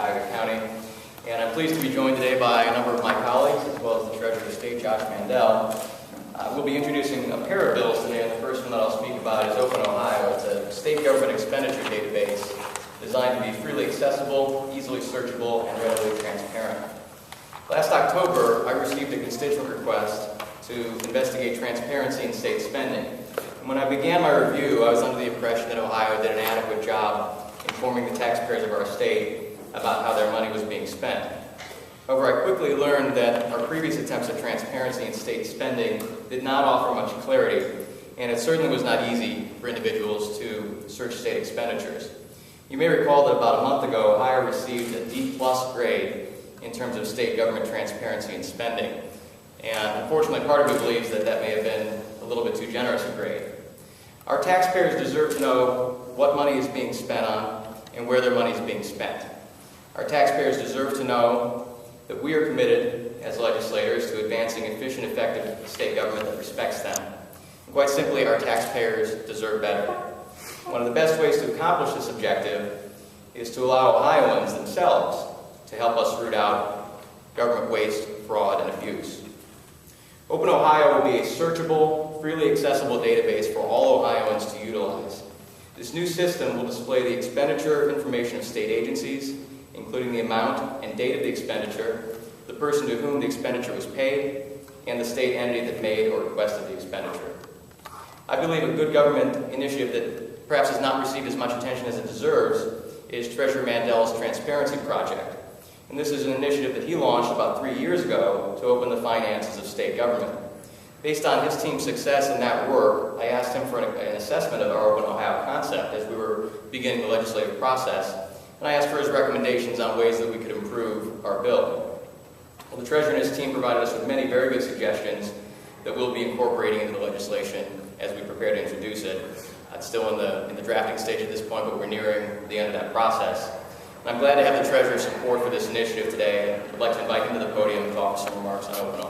Cuyahoga County. And I'm pleased to be joined today by a number of my colleagues, as well as the Treasurer of State, Josh Mandel. We'll be introducing a pair of bills today, and the first one that I'll speak about is Open Ohio. It's a state government expenditure database designed to be freely accessible, easily searchable, and readily transparent. Last October, I received a constituent request to investigate transparency in state spending. And when I began my review, I was under the impression that Ohio did an adequate job informing the taxpayers of our state about how their money was being spent. However, I quickly learned that our previous attempts at transparency in state spending did not offer much clarity, and it certainly was not easy for individuals to search state expenditures. You may recall that about a month ago, Ohio received a D+ grade in terms of state government transparency in spending. And unfortunately, part of me believes that that may have been a little bit too generous a grade. Our taxpayers deserve to know what money is being spent on and where their money is being spent. Our taxpayers deserve to know that we are committed as legislators to advancing efficient, effective state government that respects them. And quite simply, our taxpayers deserve better. One of the best ways to accomplish this objective is to allow Ohioans themselves to help us root out government waste, fraud, and abuse. Open Ohio will be a searchable, freely accessible database for all Ohioans to utilize. This new system will display the expenditure information of state agencies, including the amount and date of the expenditure, the person to whom the expenditure was paid, and the state entity that made or requested the expenditure. I believe a good government initiative that perhaps has not received as much attention as it deserves is Treasurer Mandel's Transparency Project. And this is an initiative that he launched about 3 years ago to open the finances of state government. Based on his team's success in that work, I asked him for an assessment of our Open Ohio concept as we were beginning the legislative process. And I asked for his recommendations on ways that we could improve our bill. Well, the Treasurer and his team provided us with many very good suggestions that we'll be incorporating into the legislation as we prepare to introduce it. It's still in the drafting stage at this point, but we're nearing the end of that process. And I'm glad to have the Treasurer's support for this initiative today. I'd like to invite him to the podium to offer some remarks on Open Ohio.